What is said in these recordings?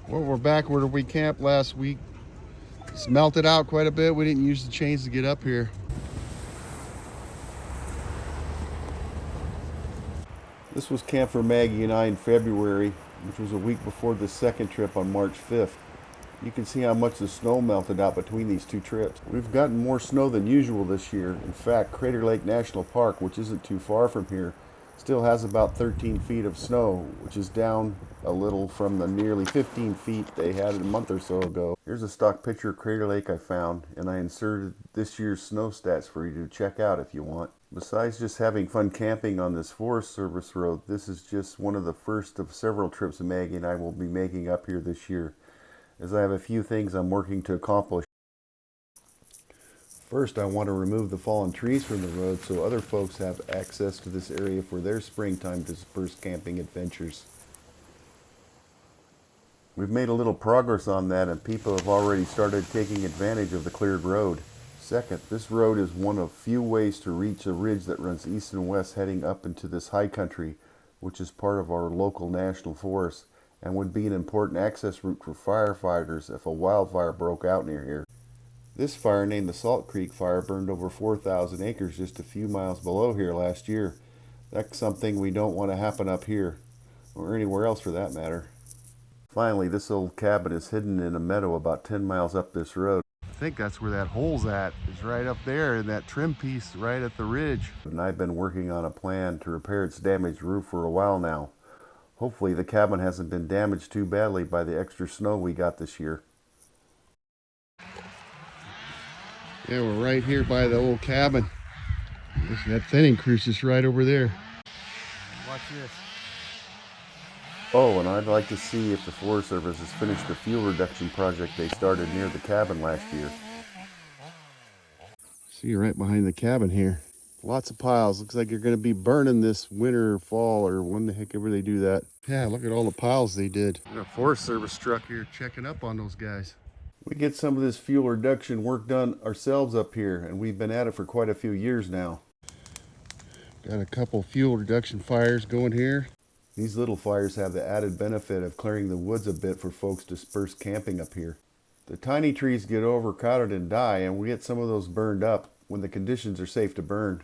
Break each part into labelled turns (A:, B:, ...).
A: Well, we're back where we camped last week. It's melted out quite a bit. We didn't use the chains to get up here. This was camp for Maggie and I in February, which was a week before the second trip on March 5th. You can see how much the snow melted out between these two trips. We've gotten more snow than usual this year. In fact, Crater Lake National Park, which isn't too far from here, still has about 13 feet of snow, which is down a little from the nearly 15 feet they had a month or so ago. Here's a stock picture of Crater Lake I found, and I inserted this year's snow stats for you to check out if you want. Besides just having fun camping on this Forest Service road, this is just one of the first of several trips Maggie and I will be making up here this year, as I have a few things I'm working to accomplish. First, I want to remove the fallen trees from the road so other folks have access to this area for their springtime dispersed camping adventures. We've made a little progress on that, and people have already started taking advantage of the cleared road. Second, this road is one of few ways to reach a ridge that runs east and west heading up into this high country, which is part of our local national forest, and would be an important access route for firefighters if a wildfire broke out near here. This fire, named the Salt Creek Fire, burned over 4,000 acres just a few miles below here last year. That's something we don't want to happen up here, or anywhere else for that matter. Finally, this old cabin is hidden in a meadow about 10 miles up this road. I think that's where that hole's at, is right up there in that trim piece right at the ridge. And I've been working on a plan to repair its damaged roof for a while now. Hopefully the cabin hasn't been damaged too badly by the extra snow we got this year. Yeah, we're right here by the old cabin. That thinning crew's just right over there. Watch this. Oh, and I'd like to see if the Forest Service has finished the fuel reduction project they started near the cabin last year. See, right behind the cabin here. Lots of piles. Looks like you're going to be burning this winter or fall, or when the heck ever they do that. Yeah, look at all the piles they did. Got a Forest Service truck here checking up on those guys. We get some of this fuel reduction work done ourselves up here, and we've been at it for quite a few years now. Got a couple fuel reduction fires going here. These little fires have the added benefit of clearing the woods a bit for folks dispersed camping up here. The tiny trees get overcrowded and die, and we get some of those burned up when the conditions are safe to burn.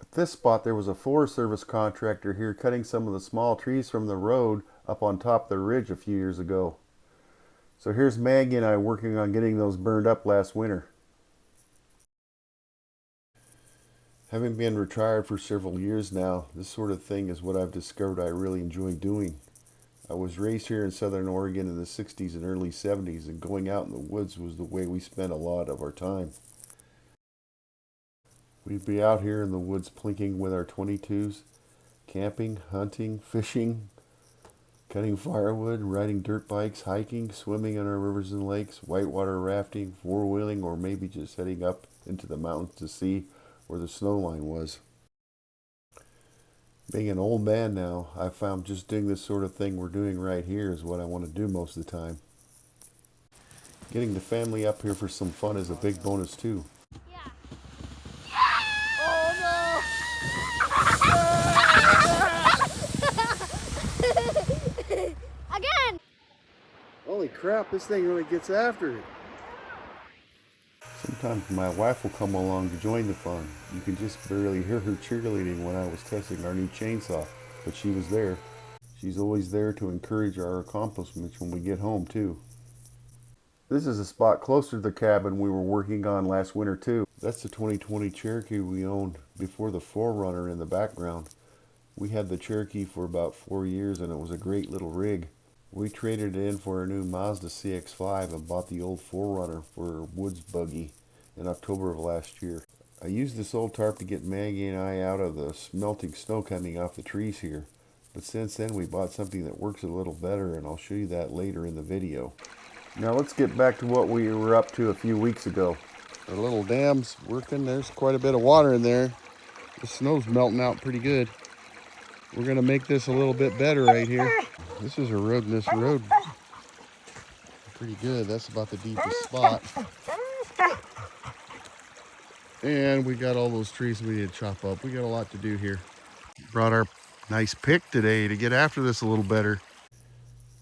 A: At this spot there was a Forest Service contractor here cutting some of the small trees from the road up on top of the ridge a few years ago. So here's Maggie and I working on getting those burned up last winter. Having been retired for several years now, this sort of thing is what I've discovered I really enjoy doing. I was raised here in Southern Oregon in the 60s and early 70s, and going out in the woods was the way we spent a lot of our time. We'd be out here in the woods plinking with our 22s, camping, hunting, fishing, cutting firewood, riding dirt bikes, hiking, swimming in our rivers and lakes, whitewater rafting, four-wheeling, or maybe just heading up into the mountains to see where the snow line was. Being an old man now, I've found just doing this sort of thing we're doing right here is what I want to do most of the time. Getting the family up here for some fun is a big bonus too.
B: Again!
A: Holy crap, this thing really gets after it. Sometimes my wife will come along to join the fun. You can just barely hear her cheerleading when I was testing our new chainsaw, but she was there. She's always there to encourage our accomplishments when we get home too. This is a spot closer to the cabin we were working on last winter too. That's the 2020 Cherokee we owned before the 4Runner in the background. We had the Cherokee for about 4 years and it was a great little rig. We traded it in for a new Mazda CX-5 and bought the old 4Runner for a woods buggy in October of last year. I used this old tarp to get Maggie and I out of the melting snow coming off the trees here. But since then we bought something that works a little better, and I'll show you that later in the video. Now let's get back to what we were up to a few weeks ago. Our little dam's working. There's quite a bit of water in there. The snow's melting out pretty good. We're going to make this a little bit better right here. This is a road, and this road pretty good. That's about the deepest spot. And we got all those trees we need to chop up. We got a lot to do here. Brought our Nice pick today to get after this a little better.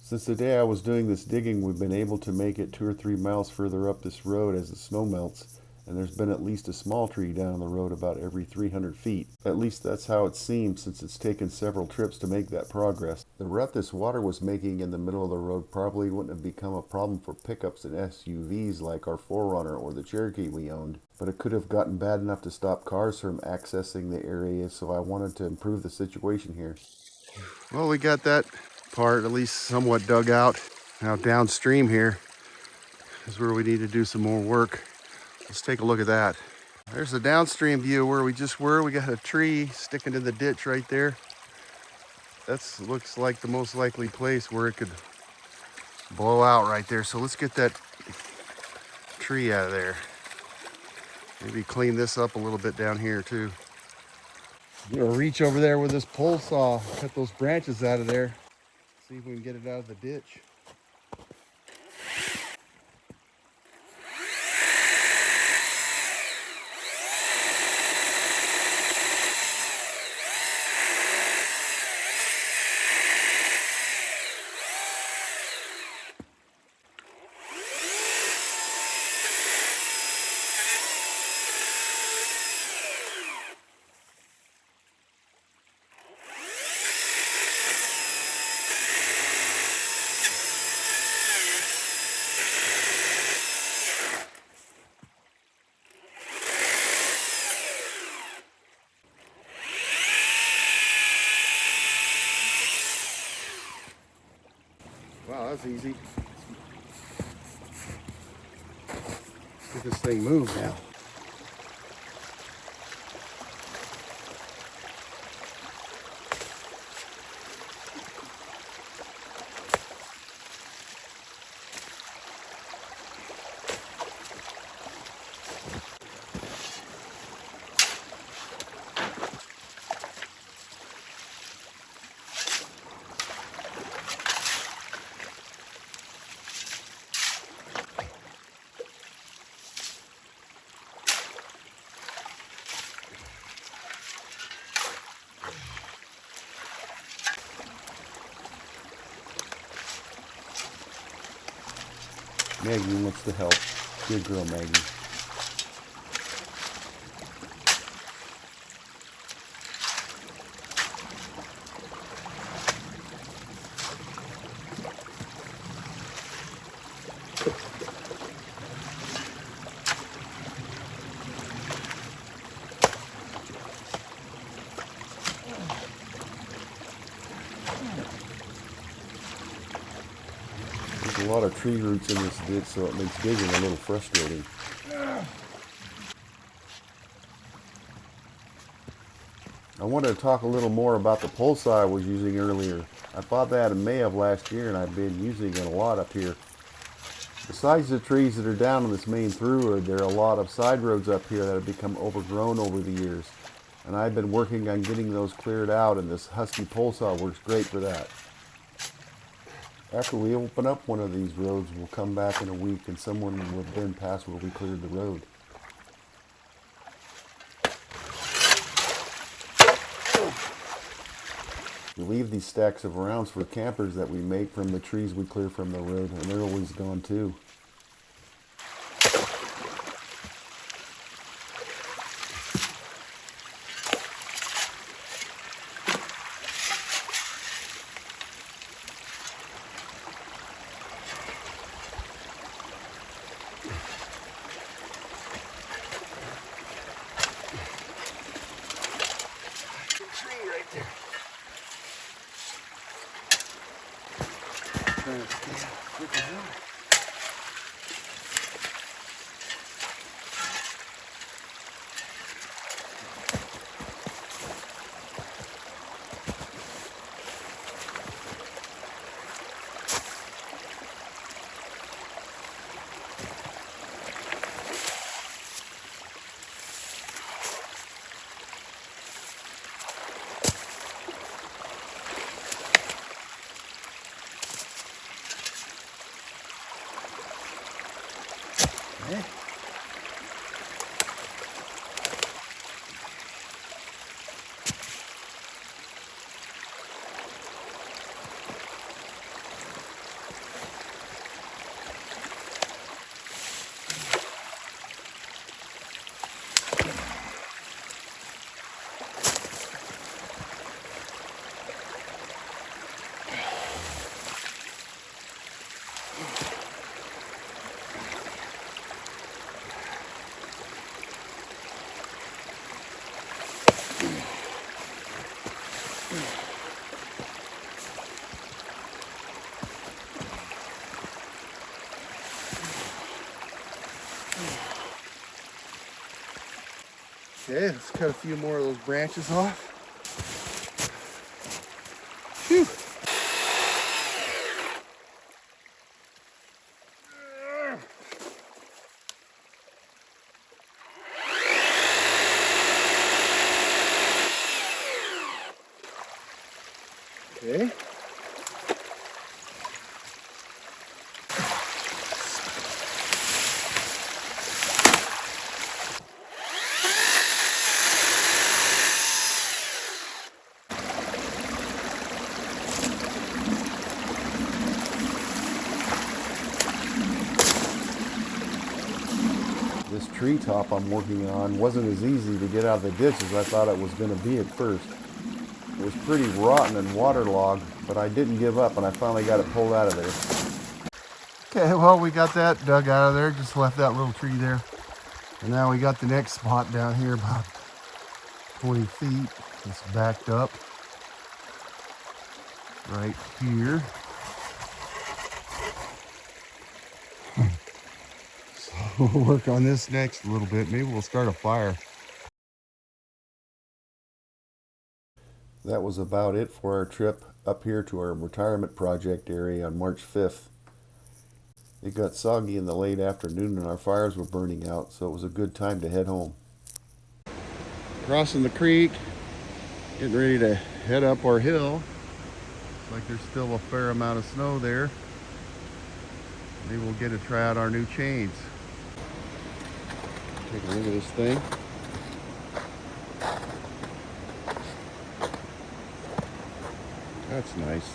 A: Since the day I was doing this digging, we've been able to make it 2 or 3 miles further up this road as the snow melts, and there's been at least a small tree down the road about every 300 feet. At least that's how it seems, since it's taken several trips to make that progress. The rut this water was making in the middle of the road probably wouldn't have become a problem for pickups and SUVs like our 4Runner or the Cherokee we owned, but it could have gotten bad enough to stop cars from accessing the area, so I wanted to improve the situation here. Well, we got that part at least somewhat dug out. Now downstream here is where we need to do some more work. Let's take a look at that. There's the downstream view where we just were. We got a tree sticking to the ditch right there. That looks like the most likely place where it could blow out right there. So let's get that tree out of there. Maybe clean this up a little bit down here too. You know, reach over there with this pole saw, cut those branches out of there. See if we can get it out of the ditch. Wow, that's easy. Let's get this thing moved now. Maggie wants to help. Good girl, Maggie. There's a lot of tree roots in this ditch, so it makes digging a little frustrating. I wanted to talk a little more about the pole saw I was using earlier. I bought that in May of last year, and I've been using it a lot up here. Besides the trees that are down on this main through road, there are a lot of side roads up here that have become overgrown over the years. And I've been working on getting those cleared out, and this Husky pole saw works great for that. After we open up one of these roads, we'll come back in a week and someone will have been past where we cleared the road. We leave these stacks of rounds for campers that we make from the trees we clear from the road, and they're always gone too. Okay, let's cut a few more of those branches off. Phew. Okay. This treetop I'm working on wasn't as easy to get out of the ditch as I thought it was going to be at first. It was pretty rotten and waterlogged, but I didn't give up and I finally got it pulled out of there. Okay, well, we got that dug out of there, just left that little tree there. And now we got the next spot down here about 20 feet. It's backed up right here. So we'll work on this next a little bit. Maybe we'll start a fire. That was about it for our trip up here to our retirement project area on March 5th. It got soggy in the late afternoon and our fires were burning out, so it was a good time to head home. Crossing the creek, getting ready to head up our hill. Looks like there's still a fair amount of snow there. Maybe we'll get to try out our new chains. Take a look at this thing. That's nice.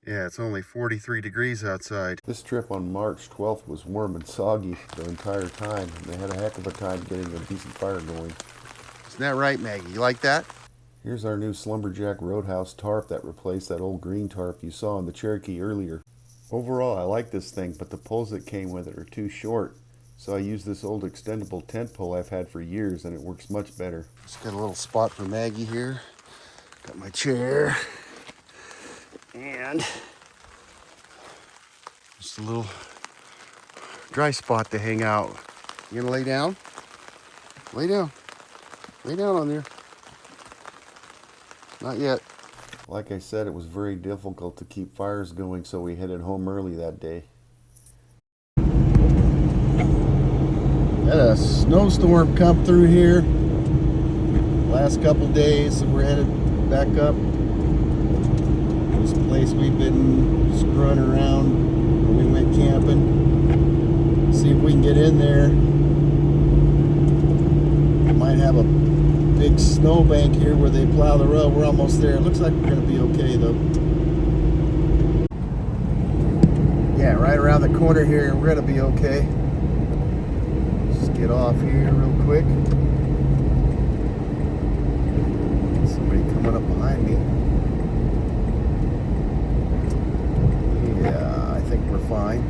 A: Yeah, it's only 43 degrees outside. This trip on March 12th was warm and soggy the entire time, and they had a heck of a time getting a decent fire going. Isn't that right, Maggie? You like that? Here's our new Slumber Jack Roadhouse Tarp that replaced that old green tarp you saw in the Cherokee earlier. Overall, I like this thing, but the poles that came with it are too short. So I use this old extendable tent pole I've had for years, and it works much better. Just got a little spot for Maggie here. Got my chair. And just a little dry spot to hang out. You gonna lay down? Lay down. Lay down on there. Not yet. Like I said, it was very difficult to keep fires going, so we headed home early that day. Had a snowstorm come through here last couple days, so we're headed back up. This place we've been screwing around when we went camping. See if we can get in there. Might have a big snowbank here where they plow the road. We're almost there. It looks like we're going to be okay though. Yeah, right around the corner here. We're going to be okay. Just get off here real quick. Somebody coming up behind me. Yeah, I think we're fine.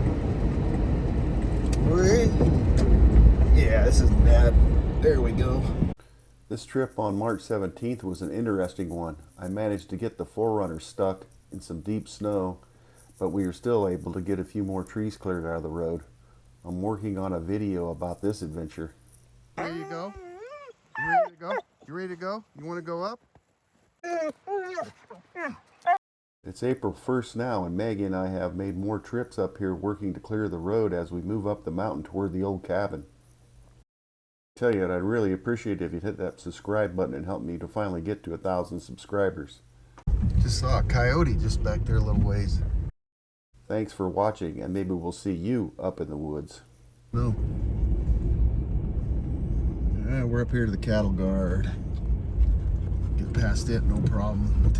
A: Yeah, this isn't bad. There we go. This trip on March 17th was an interesting one. I managed to get the 4Runner stuck in some deep snow, but we were still able to get a few more trees cleared out of the road. I'm working on a video about this adventure. There you go. You ready to go? You ready to go? You want to go up? It's April 1st now, and Maggie and I have made more trips up here working to clear the road as we move up the mountain toward the old cabin. I tell you, I'd really appreciate it if you'd hit that subscribe button and help me to finally get to 1,000 subscribers. Just saw a coyote just back there a little ways. Thanks for watching, and maybe we'll see you up in the woods. No. We're up here to the cattle guard. Get past it, no problem.